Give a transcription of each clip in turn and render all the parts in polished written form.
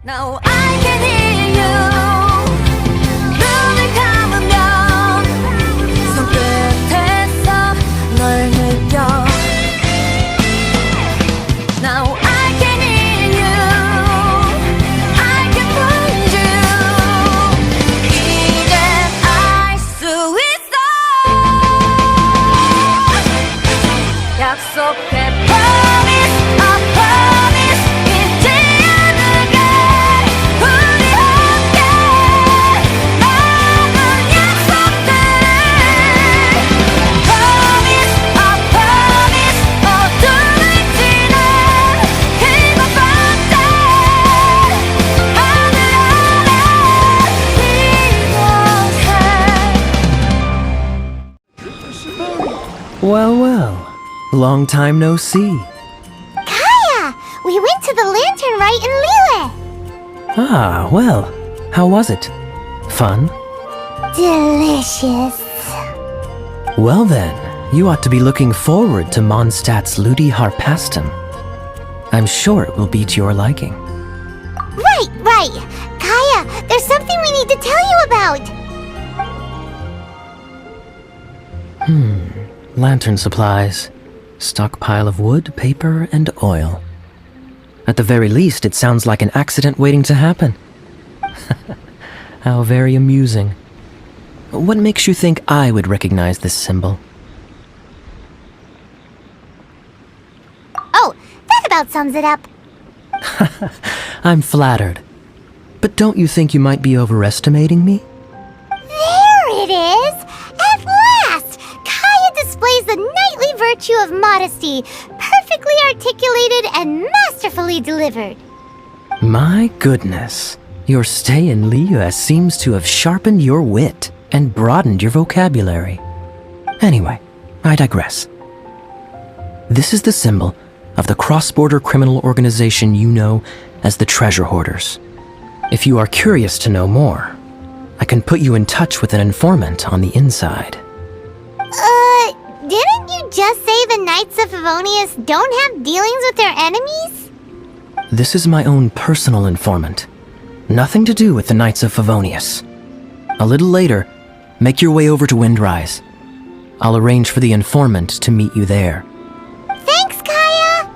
Now I can hear you. 눈을 감으면 손끝에서 널 느껴. Now I can hear you. I can find you. 이젠 알 수 있어. 약속해. Promise, I promise. 잊지 않을게. 우리 함께 나눈 약속들. Promise, I promise. 어둠을 지나 희망 반대. 하늘 아래 기도해. Well, well. Long time no see. Kaya! We went to the lantern rite in Liyue! Ah, well. How was it? Fun? Delicious. Well then, you ought to be looking forward to Mondstadt's Ludi Harpastum. I'm sure it will be to your liking. Right! Kaya, there's something we need to tell you about! Lantern supplies. Stockpile of wood, paper, and oil. At the very least, it sounds like an accident waiting to happen. How very amusing. What makes you think I would recognize this symbol? Oh, that about sums it up. I'm flattered. But don't you think you might be overestimating me? There it is! At last! Kaya displays the knightly virtue of modesty, perfectly articulated and masterfully delivered. My goodness. Your stay in Liyue seems to have sharpened your wit and broadened your vocabulary. Anyway, I digress. This is the symbol of the cross-border criminal organization you know as the Treasure Hoarders. If you are curious to know more, I can put you in touch with an informant on the inside. Didn't you just say the Knights of Favonius don't have dealings with their enemies? This is my own personal informant. Nothing to do with the Knights of Favonius. A little later, make your way over to Windrise. I'll arrange for the informant to meet you there. Thanks, Kaya!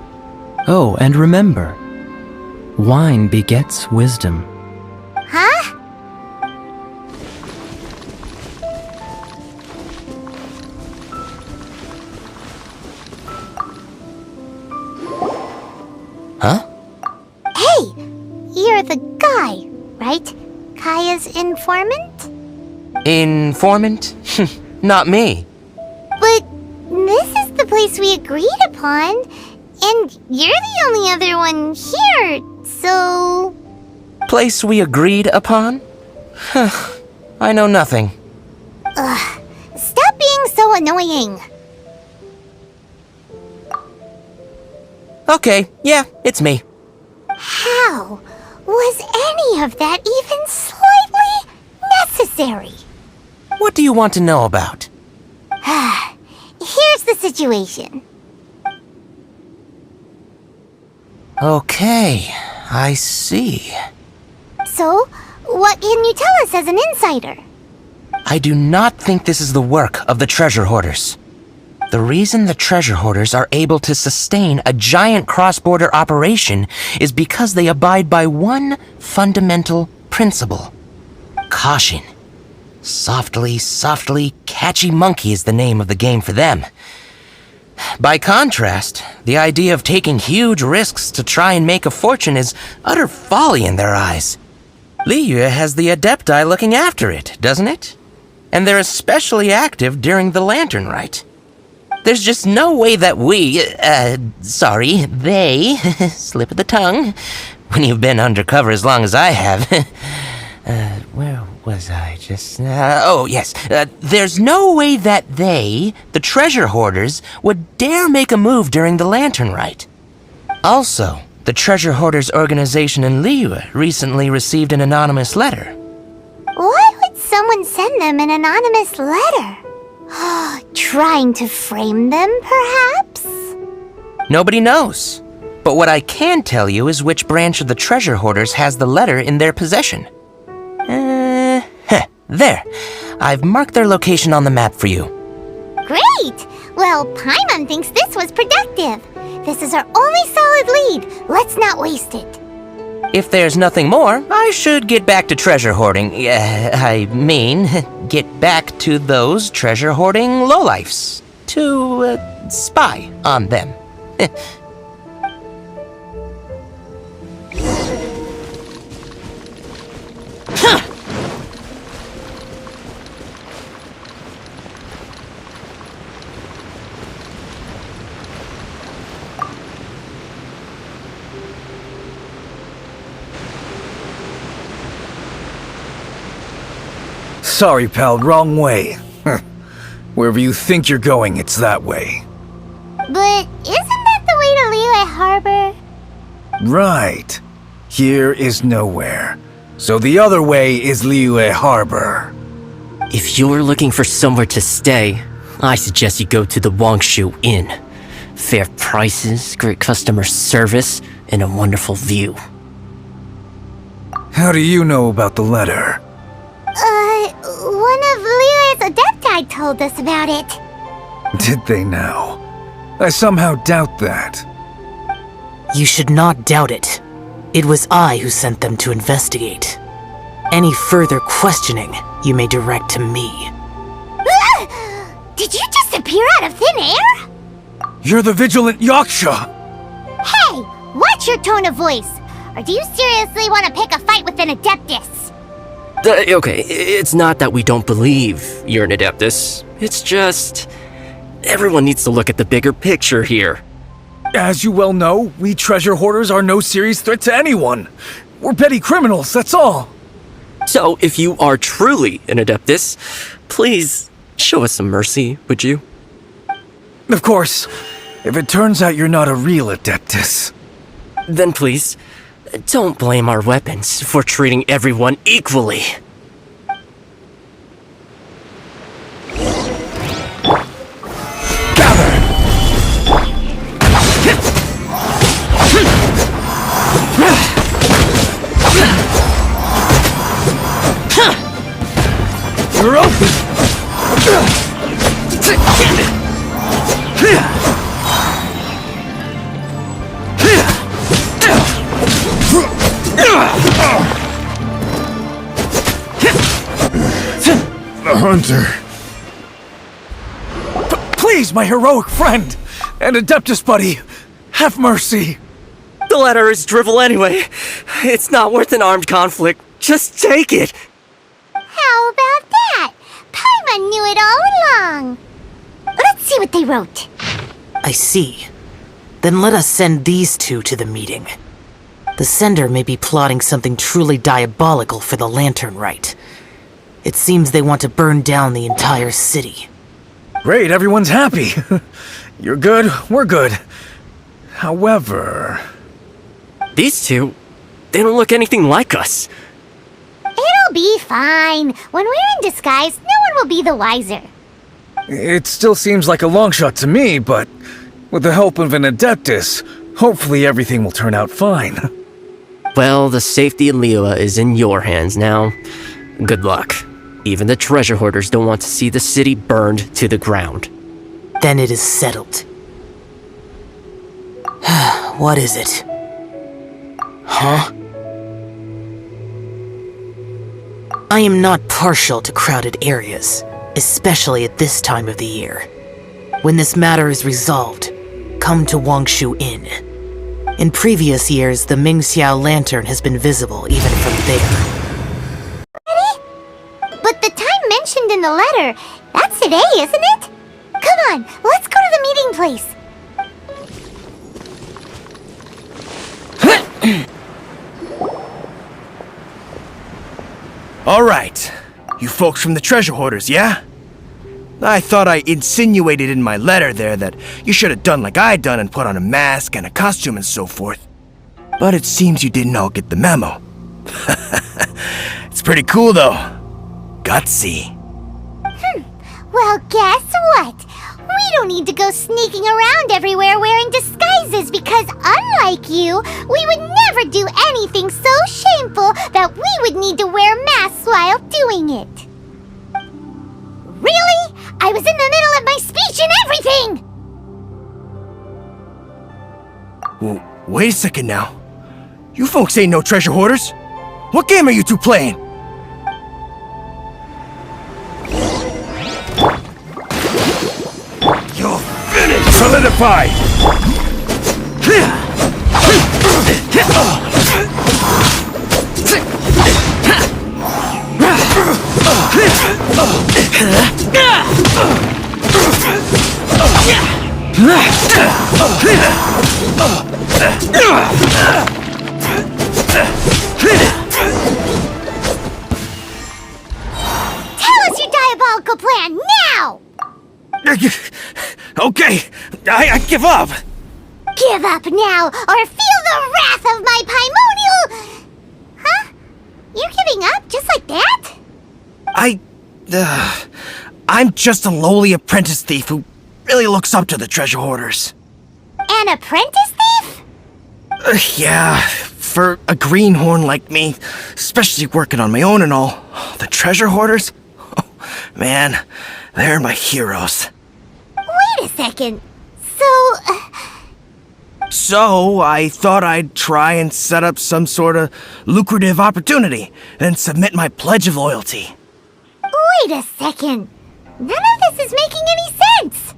Oh, and remember, wine begets wisdom. Huh? Huh? Hey! You're the guy, right? Kaya's informant? Informant? Not me. But this is the place we agreed upon, and you're the only other one here, so... Place we agreed upon? I know nothing. Stop being so annoying. Okay, yeah, it's me. How was any of that even slightly necessary? What do you want to know about? Here's the situation. Okay, I see. So, what can you tell us as an insider? I do not think this is the work of the Treasure Hoarders. The reason the Treasure Hoarders are able to sustain a giant cross-border operation is because they abide by one fundamental principle. Caution. Softly, catchy monkey is the name of the game for them. By contrast, the idea of taking huge risks to try and make a fortune is utter folly in their eyes. Liyue has the Adepti looking after it, doesn't it? And they're especially active during the Lantern Rite. There's just no way that they, slip of the tongue, when you've been undercover as long as I have. Where was I just oh, yes. There's no way that they, the Treasure Hoarders, would dare make a move during the Lantern Rite. Also, the Treasure Hoarders organization in Liyue recently received an anonymous letter. Why would someone send them an anonymous letter? Trying to frame them, perhaps? Nobody knows. But what I can tell you is which branch of the treasure hoarders has the letter in their possession. There. I've marked their location on the map for you. Great! Well, Paimon thinks this was productive. This is our only solid lead. Let's not waste it. If there's nothing more, I should get back to treasure hoarding. I mean, get back to those treasure hoarding lowlifes. To, spy on them. Sorry, pal, wrong way. Wherever you think you're going, it's that way. But isn't that the way to Liyue Harbor? Right. Here is nowhere. So the other way is Liyue Harbor. If you're looking for somewhere to stay, I suggest you go to the Wangshu Inn. Fair prices, great customer service, and a wonderful view. How do you know about the letter? One of Liyue's Adepti told us about it. Did they now? I somehow doubt that. You should not doubt it. It was I who sent them to investigate. Any further questioning you may direct to me. Did you just appear out of thin air? You're the vigilant Yaksha! Hey, watch your tone of voice. Or do you seriously want to pick a fight with an Adeptus? Okay, it's not that we don't believe you're an Adeptus. It's just... everyone needs to look at the bigger picture here. As you well know, we treasure hoarders are no serious threat to anyone. We're petty criminals, that's all. So, if you are truly an Adeptus, please show us some mercy, would you? Of course, if it turns out you're not a real Adeptus. Then please, don't blame our weapons for treating everyone equally. You're open! The hunter. Please, my heroic friend and Adeptus buddy, have mercy. The letter is drivel anyway. It's not worth an armed conflict. Just take it. How about that? Paimon knew it all along. Let's see what they wrote. I see. Then let us send these two to the meeting. The sender may be plotting something truly diabolical for the Lantern Rite. It seems they want to burn down the entire city. Great, everyone's happy. You're good, we're good. However... These two, they don't look anything like us. It'll be fine. When we're in disguise, no one will be the wiser. It still seems like a long shot to me, but with the help of an Adeptus, hopefully everything will turn out fine. Well, the safety of Liyue is in your hands now. Good luck. Even the treasure hoarders don't want to see the city burned to the ground. Then it is settled. What is it? Huh? I am not partial to crowded areas, especially at this time of the year. When this matter is resolved, come to Wangshu Inn. In previous years, the Mingxiao lantern has been visible even from there. But the time mentioned in the letter, that's today, isn't it? Come on, let's go to the meeting place. All right. You folks from the treasure hoarders, yeah? I thought I insinuated in my letter there that you should have done like I done and put on a mask and a costume and so forth. But it seems you didn't all get the memo. It's pretty cool though. Gutsy. Well, guess what? We We don't need to go sneaking around everywhere wearing disguises because, unlike you, we would never do anything so shameful that we would need to wear masks while doing it. Really? I was in the middle of my speech and everything! Wait a second now. You folks ain't no treasure hoarders. What game are you two playing? You're finished! Solidified! Tell us your diabolical plan now! Okay, I give up. Give up now, or feel the wrath of my primordial... Huh? You're giving up just like that? I'm just a lowly apprentice thief who really looks up to the treasure hoarders. An apprentice thief? Yeah, for a greenhorn like me, especially working on my own and all, the treasure hoarders? Oh, man, they're my heroes. Wait a second. So, I thought I'd try and set up some sort of lucrative opportunity and submit my pledge of loyalty. Wait a second. None of this is making any sense.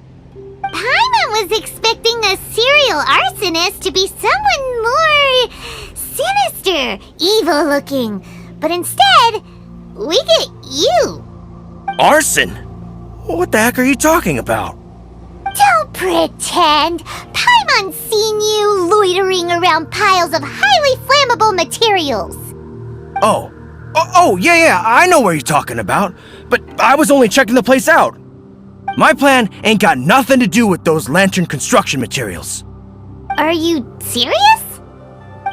Paimon was expecting a serial arsonist to be someone more sinister, evil-looking. But instead, we get you. Arson? What the heck are you talking about? Don't pretend. Paimon's seen you loitering around piles of highly flammable materials. Oh, yeah, I know what you're talking about. But I was only checking the place out. My plan ain't got nothing to do with those lantern construction materials. Are you serious?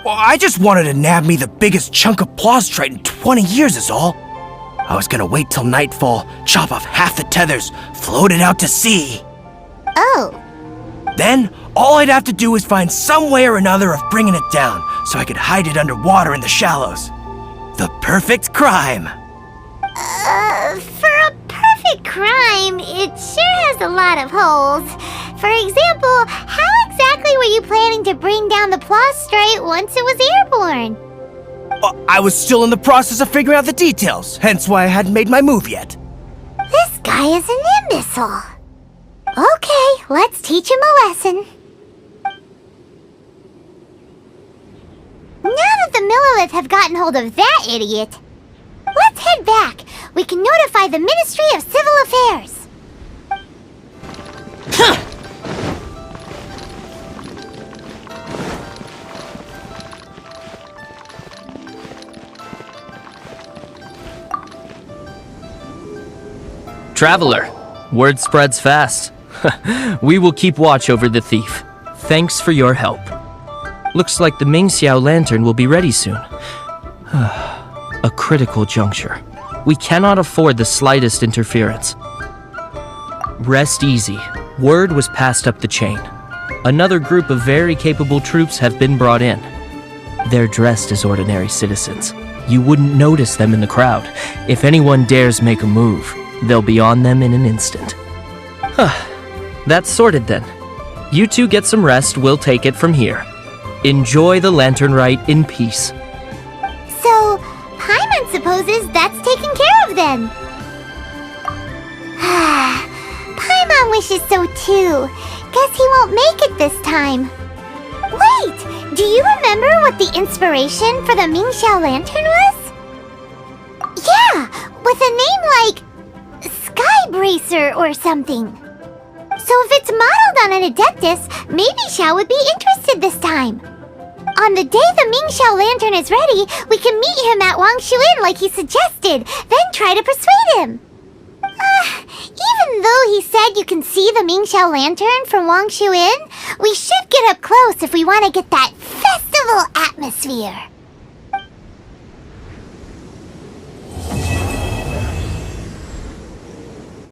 Well, I just wanted to nab me the biggest chunk of plaustrite in 20 years is all. I was gonna wait till nightfall, chop off half the tethers, float it out to sea. Oh. Then, all I'd have to do is find some way or another of bringing it down so I could hide it underwater in the shallows. The perfect crime. For a perfect crime, it sure has a lot of holes. For example, how exactly were you planning to bring down the plaustrite once it was airborne? I was still in the process of figuring out the details, hence why I hadn't made my move yet. This guy is an imbecile. Okay, let's teach him a lesson. Now that the Millilith have gotten hold of that idiot, let's head back. We can notify the Ministry of Civil Affairs. Traveler, word spreads fast. We will keep watch over the thief. Thanks for your help. Looks like the Mingxiao lantern will be ready soon. A critical juncture. We cannot afford the slightest interference. Rest easy. Word was passed up the chain. Another group of very capable troops have been brought in. They're dressed as ordinary citizens. You wouldn't notice them in the crowd. If anyone dares make a move, they'll be on them in an instant. That's sorted then. You two get some rest, we'll take it from here. Enjoy the lantern rite in peace. So, Paimon supposes that's taken care of then. Paimon wishes so too. Guess he won't make it this time. Wait, do you remember what the inspiration for the Mingxiao lantern was? Yeah, with a name like Skybracer or something. So if it's modeled on an Adeptus, maybe Xiao would be interested this time. On the day the Mingxiao lantern is ready, we can meet him at Wangshuin like he suggested, then try to persuade him. Even though he said you can see the Mingxiao lantern from Wangshuin, we should get up close if we want to get that festival atmosphere.